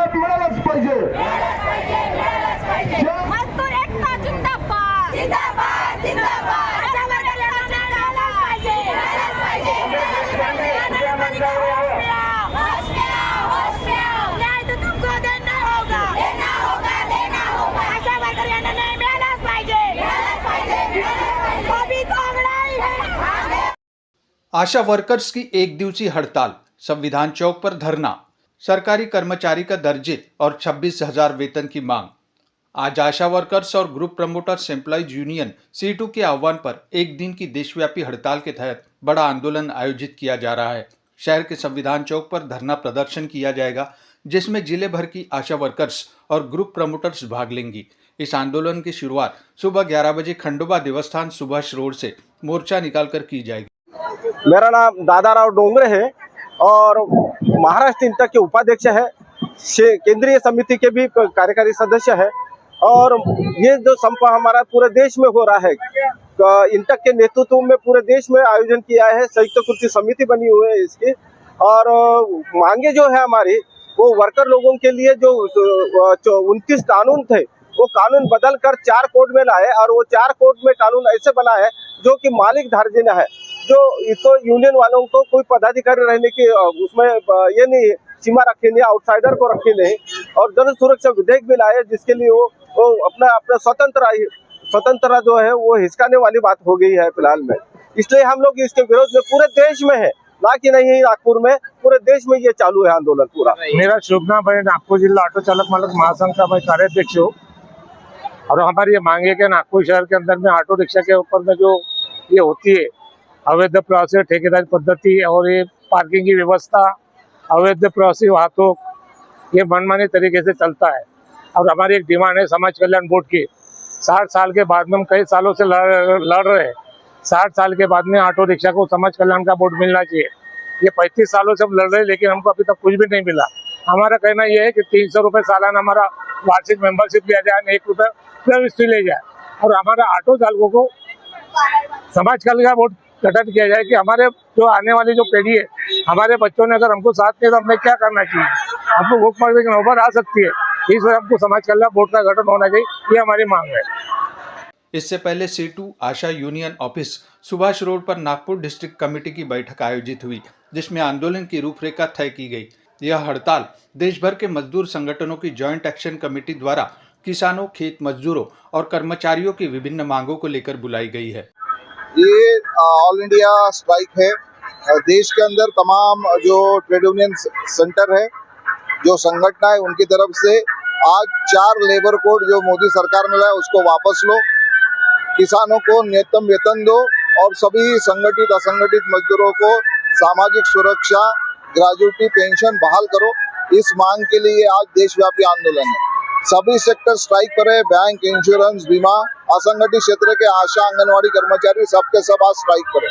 लाभ मिळालाच पाहिजे। मजदूर एकता जिंदाबाद जिंदाबाद जिंदाबाद न्याय तो तुमको देना होगा देना होगा देना होगा आशा वर्कर यांना न्याय मिळालाच पाहिजे अभी तो लड़ाई है। आशा वर्कर्स की एक दिवसीय हड़ताल, संविधान चौक पर धरना, सरकारी कर्मचारी का दर्जे और 26,000 वेतन की मांग। आज आशा वर्कर्स और group promoters employees union C2 के आह्वान पर एक दिन की देशव्यापी हड़ताल के तहत बड़ा आंदोलन आयोजित किया जा रहा है। शहर के संविधान चौक पर धरना प्रदर्शन किया जाएगा, जिसमें जिले भर की आशा वर्कर्स और ग्रुप प्रमोटर्स भाग लेंगी। इस आंदोलन की शुरुआत सुबह 11 बजे खंडोबा देवस्थान सुभाष रोड से मोर्चा निकालकर की जाएगी। मेरा नाम दादाराव डोंगरे है और महाराष्ट्र इंटक के उपाध्यक्ष है, केंद्रीय समिति के भी कार्यकारी सदस्य है। और ये जो संप हमारा पूरे देश में हो रहा है, इंटक के नेतृत्व में पूरे देश में आयोजन किया है, संयुक्त कृषि समिति बनी हुई है इसकी। और मांगे जो है हमारी, वो वर्कर लोगों के लिए जो 29 कानून थे, वो कानून बदल कर 4 कोड में लाए। और वो 4 कोड में कानून ऐसे बना है जो कि मालिक धार्जिन है, जो इसको यूनियन वालों को कोई पदाधिकारी रहने की उसमें ये नहीं सीमा रखी नहीं, आउटसाइडर को रखी नहीं। और जन सुरक्षा विधेयक भी लाए, जिसके लिए वो अपना स्वतंत्रता जो है वो हिचकाने वाली बात हो गई है फिलहाल में। इसलिए हम लोग इसके विरोध में पूरे देश में है, ना कि नहीं नागपुर में, पूरे देश में ये चालू है आंदोलन पूरा। मेरा शुभ नाम है, नागपुर जिला ऑटो चालक मालक महासंघ का मैं कार्याध्यक्ष हूँ। और हमारी ये मांगे कि नागपुर शहर के अंदर में ऑटो रिक्शा के ऊपर में जो ये होती है अवैध प्रवासी ठेकेदारी पद्धति और ये पार्किंग की व्यवस्था, अवैध प्रवासी वाहतों, ये मनमानी तरीके से चलता है। और हमारी एक डिमांड है समाज कल्याण बोर्ड की, 60 साल के बाद में हम कई सालों से लड़ रहे हैं, 60 साल के बाद में ऑटो रिक्शा को समाज कल्याण का बोर्ड मिलना चाहिए। ये 35 सालों से हम लड़ रहे हैं, लेकिन हमको अभी तक कुछ भी नहीं मिला। हमारा कहना ये है कि 300 रुपये सालाना हमारा वार्षिक मेंबरशिप लिया जाए, 1 रुपये प्रविष्टि ले जाए। और हमारा ऑटो चालकों को समाज कल्याण बोर्ड गठन किया जाए कि हमारे जो आने वाली जो पीढ़ी है, हमारे बच्चों ने अगर हमको साथ दिया तो हमें क्या करना चाहिए, हमको भूखमरी की नौबत आ सकती है। इस वजह हमको समाज कल्याण बोर्ड का गठन होना चाहिए, ये हमारी मांग है। इससे पहले C2 आशा यूनियन ऑफिस सुभाष रोड पर नागपुर डिस्ट्रिक्ट कमेटी की बैठक आयोजित हुई, जिसमें आंदोलन की रूपरेखा तय की गई। यह हड़ताल देश भर के मजदूर संगठनों की जॉइंट एक्शन कमेटी द्वारा किसानों, खेत मजदूरों और कर्मचारियों की विभिन्न मांगों को लेकर बुलाई गई है। ये ऑल इंडिया स्ट्राइक है। देश के अंदर तमाम जो ट्रेड यूनियन सेंटर है, जो संगठन है, उनकी तरफ से आज 4 लेबर कोड जो मोदी सरकार ने लाया उसको वापस लो, किसानों को न्यूनतम वेतन दो और सभी संगठित असंगठित मजदूरों को सामाजिक सुरक्षा, ग्रेजुएटी, पेंशन बहाल करो। इस मांग के लिए आज देशव्यापी आंदोलन है। सभी सेक्टर स्ट्राइक पर है, बैंक, इंश्योरेंस, बीमा, असंगठित क्षेत्र के आशा, आंगनवाड़ी कर्मचारी सबके सब आज स्ट्राइक पर है।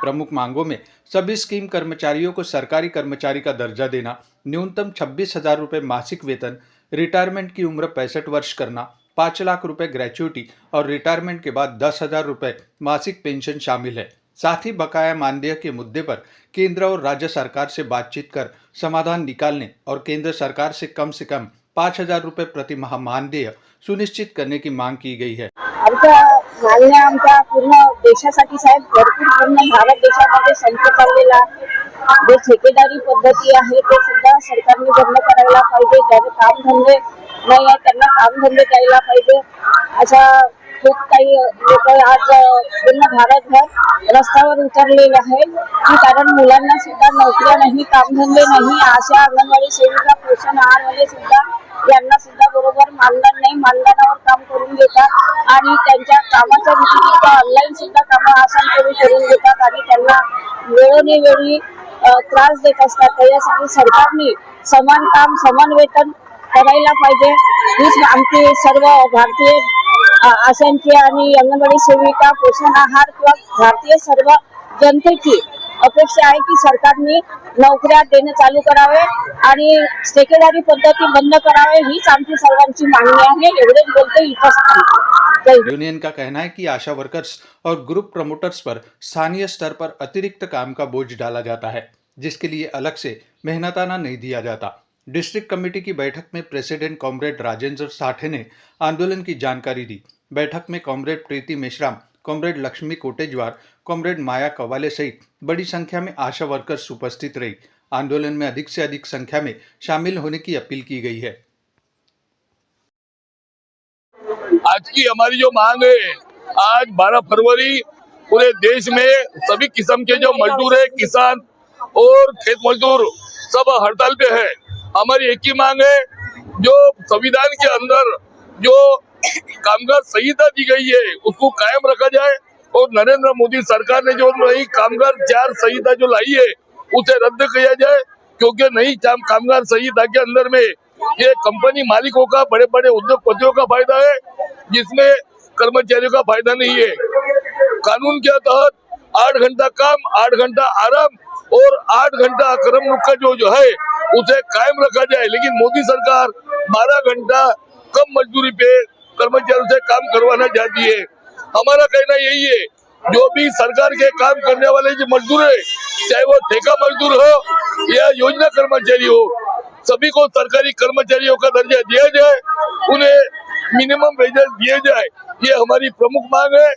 प्रमुख मांगों में सभी स्कीम कर्मचारियों को सरकारी कर्मचारी का दर्जा देना, न्यूनतम 26,000 रुपये मासिक वेतन, रिटायरमेंट की उम्र 65 वर्ष करना, 5 लाख रुपए ग्रेच्युटी और रिटायरमेंट के बाद 10,000 रुपये मासिक पेंशन शामिल है। साथ ही बकाया मानदेय के मुद्दे पर केंद्र और राज्य सरकार से बातचीत कर समाधान निकालने और केंद्र सरकार से कम 5,000 रुपये प्रति माह मानदेय सुनिश्चित करने की मांग की गई है। आमच्या पूर्ण देशासाठी साहेब, भरपूर पूर्ण भारत देशामध्ये संप चाललेला आहे। जे ठेकेदारी पद्धती आहे ते सुद्धा सरकारने बंद करायला पाहिजे। ज्यांना कामधंदे नाही आहे त्यांना कामधंदे द्यायला पाहिजे। अशा खूप काही लोक आज पूर्ण भारतभर रस्त्यावर उतरलेले आहेत की कारण मुलांना सुद्धा नोकऱ्या नाही, कामधंदे नाही। आशा, अंगणवाडी सेविका, पोषण आहारवाले सुद्धा यांना सुद्धा बरोबर मानधन नाही, मानधनावर काम करून घेतात आणि त्यांच्या कामाच्या व्यतिरिक्त ऑनलाईन सुद्धा कामं आसान करून घेतात आणि त्यांना वेळोवेळी त्रास देत असतात। त्यासाठी सरकारने समान काम समान वेतन करायला पाहिजे। हीच आमची सर्व भारतीय आशांची आणि अंगणवाडी सेविका, पोषण आहार किंवा भारतीय सर्व जनतेची अपेक्षा आहे की सरकारने नोकऱ्या देणे चालू करावे आणि ठेकेदारी पद्धती बंद करावे, हीच आमची सर्वांची मागणी आहे। एवढेच बोलते इथं। यूनियन का कहना है कि आशा वर्कर्स और ग्रुप प्रमोटर्स पर स्थानीय स्तर पर अतिरिक्त काम का बोझ डाला जाता है, जिसके लिए अलग से मेहनताना नहीं दिया जाता। डिस्ट्रिक्ट कमेटी की बैठक में प्रेसिडेंट कॉमरेड राजेंद्र साठे ने आंदोलन की जानकारी दी। बैठक में कॉमरेड प्रीति मेश्राम, कॉमरेड लक्ष्मी कोटेजवार, कॉमरेड माया कवाले सहित बड़ी संख्या में आशा वर्कर्स उपस्थित रही। आंदोलन में अधिक से अधिक संख्या में शामिल होने की अपील की गई है। आज की हमारी जो मांग है, आज 12 फरवरी पूरे देश में सभी किस्म के जो मजदूर है, किसान और खेत मजदूर सब हड़ताल पे है। हमारी एक ही मांग है, जो संविधान के अंदर जो कामगार संहिता दी गई है उसको कायम रखा जाए और नरेंद्र मोदी सरकार ने जो नई कामगार 4 संहिता जो लाई है उसे रद्द किया जाए, क्योंकि नई कामगार संहिता के अंदर में ये कंपनी मालिकों का, बड़े बड़े उद्योगपतियों का फायदा है, जिसमें कर्मचारियों का फायदा नहीं है। कानून के तहत 8 घंटा काम, 8 घंटा आराम और 8 घंटा कर्म का जो है उसे कायम रखा जाए, लेकिन मोदी सरकार 12 घंटा कम मजदूरी पे कर्मचारियों से काम करवाना चाहती है। हमारा कहना यही है, जो भी सरकार के काम करने वाले जो मजदूर है, चाहे वो ठेका मजदूर हो या योजना कर्मचारी हो, सभी को सरकारी कर्मचारियों का दर्जा दिया जाए, उन्हें मिनिमम वेजेस दिए जाए। ये हमारी प्रमुख मांग है।